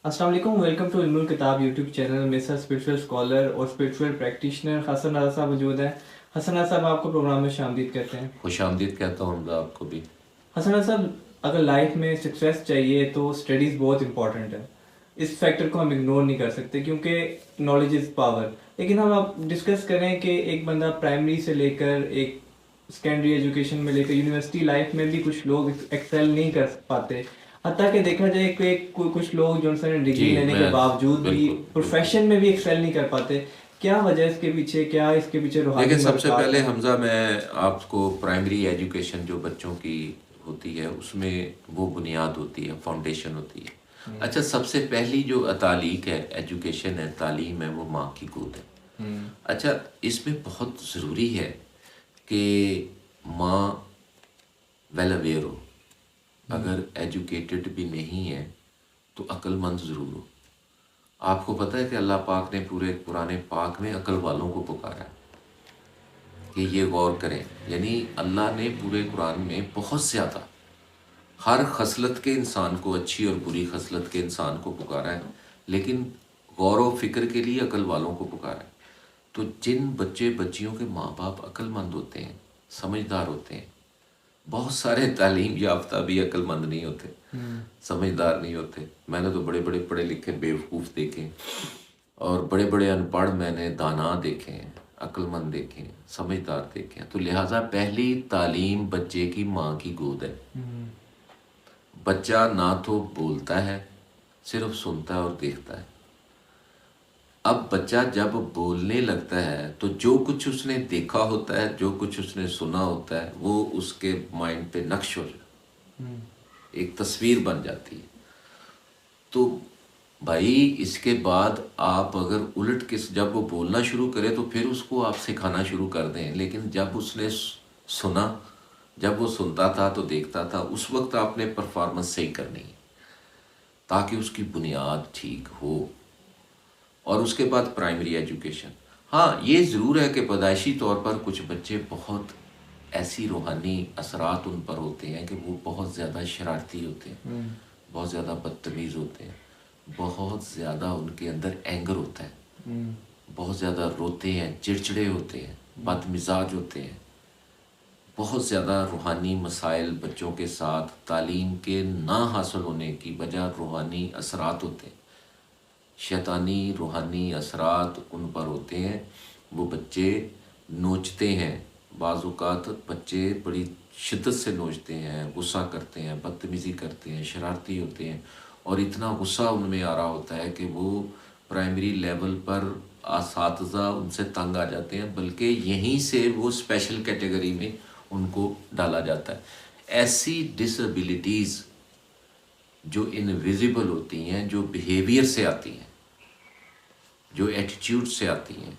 السلام علیکم، welcome to علم الکتاب یوٹیوب چینل میں سر اسپرچول اسکالر اور اسپرچول پریکٹیشنر حسن رضا صاحب موجود ہیں۔ حسن رضا صاحب آپ کو پروگرام میں شامدید کہتے ہیں۔ خوش آمدید کہتا ہوں حمزہ آپ کو بھی۔ حسن رضا صاحب، اگر لائف میں سکسیس چاہیے تو اسٹڈیز بہت امپورٹنٹ ہے، اس فیکٹر کو ہم اگنور نہیں کر سکتے کیونکہ نالج از پاور۔ لیکن ہم اب ڈسکس کریں کہ ایک بندہ پرائمری سے لے کر ایک سیکنڈری ایجوکیشن میں لے کر یونیورسٹی لائف میں بھی کچھ لوگ ایکسیل نہیں کر پاتے، حتیٰ کہ دیکھا جائے کہ کچھ لوگ جو ڈگری لینے کے باوجود بھی پروفیشن میں بھی ایکسیل نہیں کر پاتے۔ کیا وجہ اس کے پیچھے، کیا اس کے پیچھے روحانی؟ دیکھیں، سب سے پہلے حمزہ میں آپ کو پرائمری ایجوکیشن جو بچوں کی ہوتی ہے اس میں وہ بنیاد ہوتی ہے، فاؤنڈیشن ہوتی ہے۔ اچھا، سب سے پہلی جو تعلیق ہے، ایجوکیشن ہے، تعلیم ہے، وہ ماں کی گود ہے۔ اچھا، اس میں بہت ضروری ہے کہ ماں ویل اویئر ہو۔ اگر ایجوکیٹڈ بھی نہیں ہے تو عقل مند ضرور ہو۔ آپ کو پتہ ہے کہ اللہ پاک نے پورے قرآن پاک میں عقل والوں کو پکارا ہے کہ یہ غور کریں، یعنی اللہ نے پورے قرآن میں بہت زیادہ ہر خصلت کے انسان کو، اچھی اور بری خصلت کے انسان کو پکارا ہے، لیکن غور و فکر کے لیے عقل والوں کو پکارا ہے۔ تو جن بچیوں کے ماں باپ عقل مند ہوتے ہیں، سمجھدار ہوتے ہیں، بہت سارے تعلیم یافتہ بھی عقل مند نہیں ہوتے، سمجھدار نہیں ہوتے۔ میں نے تو بڑے بڑے پڑھے لکھے بیوقوف دیکھے، اور بڑے بڑے ان پڑھ میں نے دانا دیکھے ہیں، عقل مند دیکھے ہیں، سمجھدار دیکھے ہیں۔ تو لہٰذا پہلی تعلیم بچے کی ماں کی گود ہے۔ بچہ نہ تو بولتا ہے، صرف سنتا ہے اور دیکھتا ہے۔ اب بچہ جب بولنے لگتا ہے تو جو کچھ اس نے دیکھا ہوتا ہے، جو کچھ اس نے سنا ہوتا ہے، وہ اس کے مائنڈ پہ نقش ہو جاتا ہے، ایک تصویر بن جاتی ہے۔ تو بھائی اس کے بعد آپ اگر الٹ کے جب وہ بولنا شروع کرے تو پھر اس کو آپ سکھانا شروع کر دیں، لیکن جب اس نے سنا، جب وہ سنتا تھا تو دیکھتا تھا، اس وقت آپ نے پرفارمنس صحیح کرنی ہے تاکہ اس کی بنیاد ٹھیک ہو۔ اور اس کے بعد پرائمری ایجوکیشن۔ ہاں، یہ ضرور ہے کہ پیدائشی طور پر کچھ بچے بہت ایسی روحانی اثرات ان پر ہوتے ہیں کہ وہ بہت زیادہ شرارتی ہوتے ہیں، بہت زیادہ بدتمیز ہوتے ہیں، بہت زیادہ ان کے اندر اینگر ہوتا ہے، بہت زیادہ روتے ہیں، چڑچڑے ہوتے ہیں، بد مزاج ہوتے ہیں، بہت زیادہ روحانی مسائل بچوں کے ساتھ تعلیم کے نہ حاصل ہونے کی وجہ روحانی اثرات ہوتے ہیں، شیطانی روحانی اثرات ان پر ہوتے ہیں۔ وہ بچے نوچتے ہیں، بعض اوقات بچے بڑی شدت سے نوچتے ہیں، غصہ کرتے ہیں، بدتمیزی کرتے ہیں، شرارتی ہوتے ہیں، اور اتنا غصہ ان میں آ رہا ہوتا ہے کہ وہ پرائمری لیول پر اساتذہ ان سے تنگ آ جاتے ہیں، بلکہ یہیں سے وہ اسپیشل کیٹیگری میں ان کو ڈالا جاتا ہے۔ ایسی ڈس ایبلٹیز جو انویزیبل ہوتی ہیں، جو بیہیویئر سے آتی ہیں، جو ایٹیٹیوڈ سے آتی ہیں،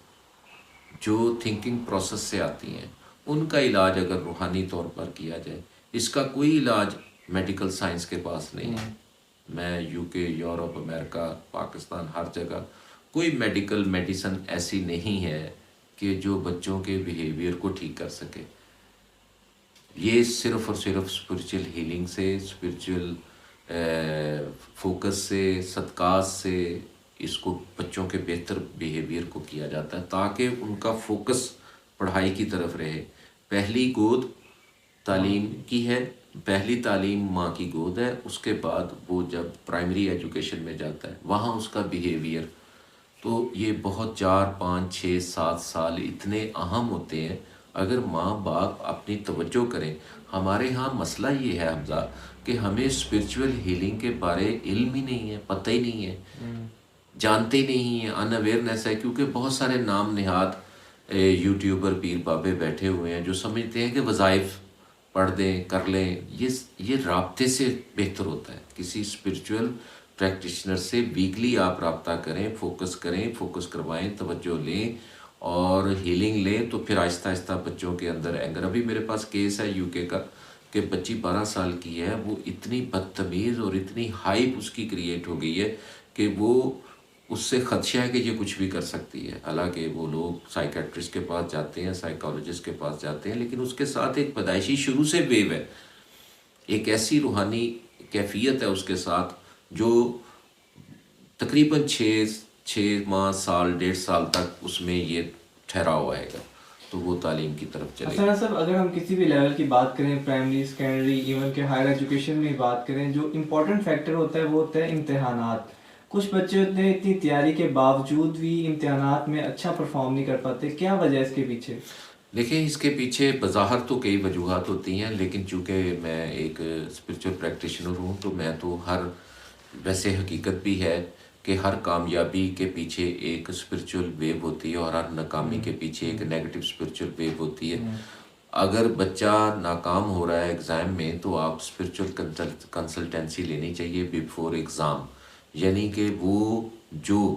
جو تھنکنگ پروسیس سے آتی ہیں، ان کا علاج اگر روحانی طور پر کیا جائے، اس کا کوئی علاج میڈیکل سائنس کے پاس نہیں ہے۔ میں یو کے، یورپ، امریکہ، پاکستان، ہر جگہ کوئی میڈیسن ایسی نہیں ہے کہ جو بچوں کے بیہیویئر کو ٹھیک کر سکے۔ یہ صرف اور صرف اسپرچل ہیلنگ سے، اسپرچل فوکس سے، صدقات سے اس کو بچوں کے بہتر بیہیویئر کو کیا جاتا ہے تاکہ ان کا فوکس پڑھائی کی طرف رہے۔ پہلی گود تعلیم کی ہے، پہلی تعلیم ماں کی گود ہے، اس کے بعد وہ جب پرائمری ایجوکیشن میں جاتا ہے وہاں اس کا بیہیویئر، تو یہ بہت 4، 5، 6، 7 سال اتنے اہم ہوتے ہیں۔ اگر ماں باپ اپنی توجہ کریں، ہمارے ہاں مسئلہ یہ ہے حمزہ کہ ہمیں اسپرچول ہیلنگ کے بارے علم ہی نہیں ہے، پتہ ہی نہیں ہے، جانتے ہی نہیں ہیں، ان اویئرنیس ہے، کیونکہ بہت سارے نام نہاد یوٹیوبر پیر بابے بیٹھے ہوئے ہیں جو سمجھتے ہیں کہ وظائف پڑھ دیں، کر لیں۔ یہ رابطے سے بہتر ہوتا ہے، کسی اسپرچول پریکٹیشنر سے ویکلی آپ رابطہ کریں، فوکس کروائیں، توجہ لیں اور ہیلنگ لیں، تو پھر آہستہ آہستہ بچوں کے اندر اینگر۔ ابھی میرے پاس کیس ہے یو کے کا کہ بچی 12 سال کی ہے، وہ اتنی بدتمیز اور اتنی ہائپ اس کی کریٹ ہو گئی ہے کہ وہ اس سے خدشہ ہے کہ یہ کچھ بھی کر سکتی ہے۔ حالانکہ وہ لوگ سائیکیٹرسٹ کے پاس جاتے ہیں، سائیکالوجسٹ کے پاس جاتے ہیں، لیکن اس کے ساتھ ایک پیدائشی شروع سے ویو ہے، ایک ایسی روحانی کیفیت ہے اس کے ساتھ جو تقریباً 6 ماہ، سال، 1.5 سال تک اس میں یہ ٹھہراؤ آئے گا، تو وہ تعلیم کی طرف چلے گا۔ اسرا صاحب، اگر ہم کسی بھی لیول کی بات کریں، پرائمری، سیکنڈری، ایون کہ ہائر ایجوکیشن میں بات کریں، جو امپورٹنٹ فیکٹر ہوتا ہے وہ ہوتا ہے امتحانات۔ کچھ بچے ہوتے ہیں اتنی تیاری کے باوجود بھی امتحانات میں اچھا پرفارم نہیں کر پاتے، کیا وجہ ہے اس کے پیچھے؟ دیکھیں، اس کے پیچھے بظاہر تو کئی وجوہات ہوتی ہیں، لیکن چونکہ میں ایک اسپرچل پریکٹیشنر ہوں تو میں تو ویسے حقیقت بھی ہے کہ ہر کامیابی کے پیچھے ایک اسپرچل ویو ہوتی ہے اور ہر ناکامی کے پیچھے ایک نیگیٹو اسپرچل ویو ہوتی ہے۔ اگر بچہ ناکام ہو رہا ہے ایگزام میں تو آپ اسپرچل کنسلٹنسی لینی چاہیے بیفور ایگزام، یعنی کہ وہ جو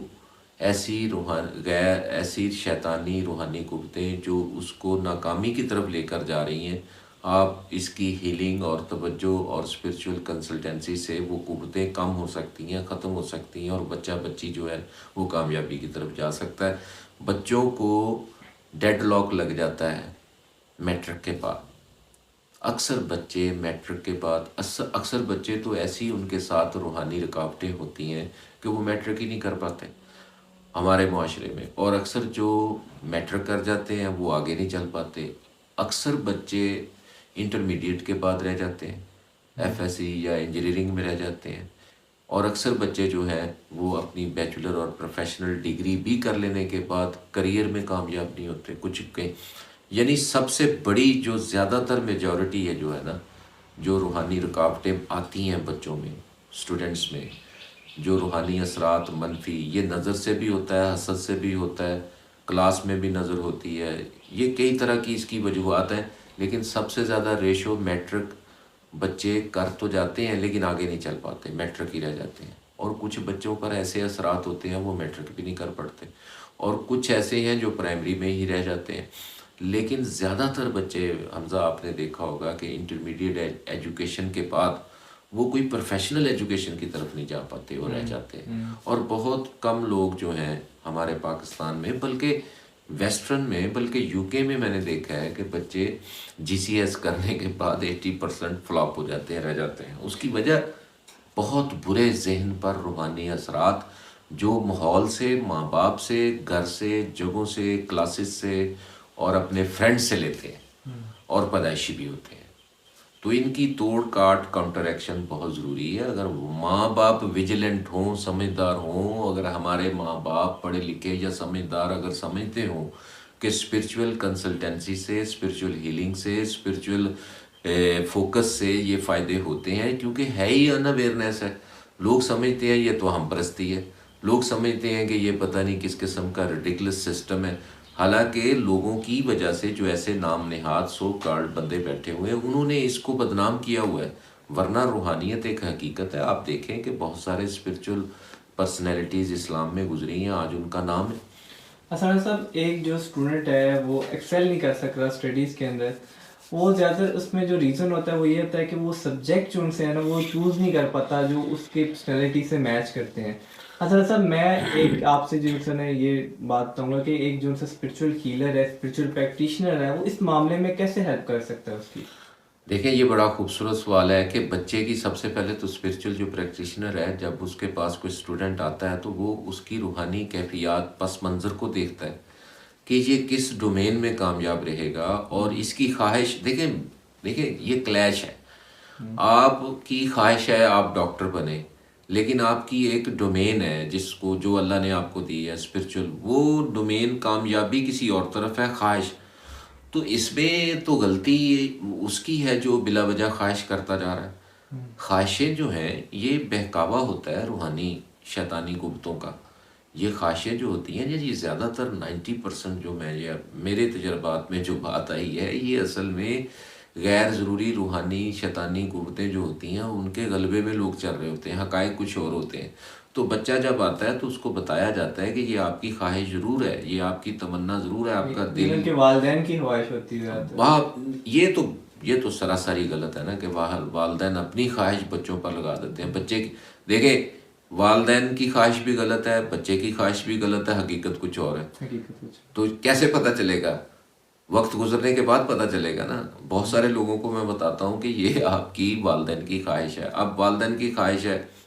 ایسی شیطانی روحانی قوتیں جو اس کو ناکامی کی طرف لے کر جا رہی ہیں، آپ اس کی ہیلنگ اور توجہ اور اسپرچل کنسلٹنسی سے وہ قوتیں کم ہو سکتی ہیں، ختم ہو سکتی ہیں، اور بچی جو ہے وہ کامیابی کی طرف جا سکتا ہے۔ بچوں کو ڈیڈ لاک لگ جاتا ہے میٹرک کے بعد۔ اکثر بچے میٹرک کے بعد اکثر بچے تو ایسی ان کے ساتھ روحانی رکاوٹیں ہوتی ہیں کہ وہ میٹرک ہی نہیں کر پاتے ہمارے معاشرے میں، اور اکثر جو میٹرک کر جاتے ہیں وہ آگے نہیں چل پاتے۔ اکثر بچے انٹرمیڈیٹ کے بعد رہ جاتے ہیں، ایف ایس سی یا انجینئرنگ میں رہ جاتے ہیں، اور اکثر بچے جو ہیں وہ اپنی بیچلر اور پروفیشنل ڈگری بھی کر لینے کے بعد کریئر میں کامیاب نہیں ہوتے۔ یعنی سب سے بڑی جو زیادہ تر میجورٹی ہے جو ہے نا، جو روحانی رکاوٹیں آتی ہیں بچوں میں، اسٹوڈنٹس میں، جو روحانی اثرات منفی، یہ نظر سے بھی ہوتا ہے، حسد سے بھی ہوتا ہے، کلاس میں بھی نظر ہوتی ہے، یہ کئی طرح کی اس کی وجوہات ہیں، لیکن سب سے زیادہ ریشو میٹرک بچے کر تو جاتے ہیں لیکن آگے نہیں چل پاتے، میٹرک ہی رہ جاتے ہیں۔ اور کچھ بچوں پر ایسے اثرات ہوتے ہیں وہ میٹرک بھی نہیں کر پڑتے، اور کچھ ایسے ہیں جو پرائمری میں ہی رہ جاتے ہیں۔ لیکن زیادہ تر بچے، حمزہ آپ نے دیکھا ہوگا کہ انٹرمیڈیٹ ایجوکیشن کے بعد وہ کوئی پروفیشنل ایجوکیشن کی طرف نہیں جا پاتے اور رہ جاتے ہیں، اور بہت کم لوگ جو ہیں ہمارے پاکستان میں، بلکہ ویسٹرن میں، بلکہ یو کے میں نے دیکھا ہے کہ بچے جی سی ایس کرنے کے بعد 80% فلاپ ہو جاتے ہیں، رہ جاتے ہیں۔ اس کی وجہ بہت برے ذہن پر روحانی اثرات جو ماحول سے، ماں باپ سے، گھر سے، جگہوں سے، کلاسز سے اور اپنے فرینڈ سے لیتے ہیں، اور پیدائشی بھی ہوتے ہیں۔ تو ان کی توڑ کاٹ، کاؤنٹر ایکشن بہت ضروری ہے۔ اگر ماں باپ ویجیلنٹ ہوں، سمجھدار ہوں، اگر ہمارے ماں باپ پڑھے لکھے یا سمجھدار اگر سمجھتے ہوں کہ اسپرچول کنسلٹنسی سے، اسپرچول ہیلنگ سے، اسپرچول فوکس سے یہ فائدے ہوتے ہیں، کیونکہ ہے ہی ان اویئرنیس ہے۔ لوگ سمجھتے ہیں یہ تو ہم پرستی ہے، لوگ سمجھتے ہیں کہ یہ پتہ نہیں کس قسم کا ریڈیکولس سسٹم ہے، حالانکہ لوگوں کی وجہ سے جو ایسے نام نہاد سو کارڈ بندے بیٹھے ہوئے ہیں انہوں نے اس کو بدنام کیا ہوا ہے، ورنہ روحانیت ایک حقیقت ہے۔ آپ دیکھیں کہ بہت سارے اسپرچول پرسنالٹیز اسلام میں گزری ہیں، آج ان کا نام ہے۔ اسرا صاحب، ایک جو اسٹوڈنٹ ہے وہ ایکسیل نہیں کر سک رہا اسٹڈیز کے اندر، وہ زیادہ اس میں جو ریزن ہوتا ہے وہ یہ ہوتا ہے کہ وہ سبجیکٹ جو ان سے ہے نا وہ چوز نہیں کر پاتا جو اس کی پرسنالٹی سے میچ کرتے ہیں۔ اسرا صاحب، میں ایک آپ سے جن سے یہ بات بتاؤں گا کہ ایک جو ان سے اسپرچول ہیلر ہے، اسپرچول پریکٹیشنر ہے، وہ اس معاملے میں کیسے ہیلپ کر سکتا ہے اس کی؟ دیکھیں، یہ بڑا خوبصورت سوال ہے کہ بچے کی سب سے پہلے تو اسپرچول جو پریکٹیشنر ہے، جب اس کے پاس کوئی اسٹوڈنٹ آتا ہے تو وہ اس کی روحانی کیفیات، پس منظر کو دیکھتا ہے کہ یہ کس ڈومین میں کامیاب رہے گا، اور اس کی خواہش دیکھیں یہ کلیش ہے۔ آپ کی خواہش ہے آپ ڈاکٹر بنے، لیکن آپ کی ایک ڈومین ہے جس کو جو اللہ نے آپ کو دی ہے اسپرچول، وہ ڈومین کامیابی کسی اور طرف ہے، خواہش۔ تو اس میں تو غلطی اس کی ہے جو بلا وجہ خواہش کرتا جا رہا ہے۔ خواہشیں جو ہیں یہ بہکاوا ہوتا ہے روحانی شیطانی قوتوں کا۔ یہ خواہشیں جو ہوتی ہیں یہ زیادہ تر 90% جو میرے تجربات میں جو بات آئی ہے، یہ اصل میں غیر ضروری روحانی شیطانی قوتیں جو ہوتی ہیں ان کے غلبے میں لوگ چل رہے ہوتے ہیں، حقائق کچھ اور ہوتے ہیں۔ تو بچہ جب آتا ہے تو اس کو بتایا جاتا ہے کہ یہ آپ کی خواہش ضرور ہے، یہ آپ کی تمنا ضرور ہے، آپ کا دل، ان کے والدین کی خواہش ہوتی ہے زیادہ تر۔ یہ تو سراسری غلط ہے نا کہ والدین اپنی خواہش بچوں پر لگا دیتے ہیں۔ بچے کی دیکھیں، والدین کی خواہش بھی غلط ہے، بچے کی خواہش بھی غلط ہے، حقیقت کچھ اور ہے۔ حقیقت کچھ۔ تو کیسے پتہ چلے گا؟ وقت گزرنے کے بعد پتہ چلے گا نا۔ بہت سارے لوگوں کو میں بتاتا ہوں کہ یہ آپ کی والدین کی خواہش ہے۔ اب والدین کی خواہش ہے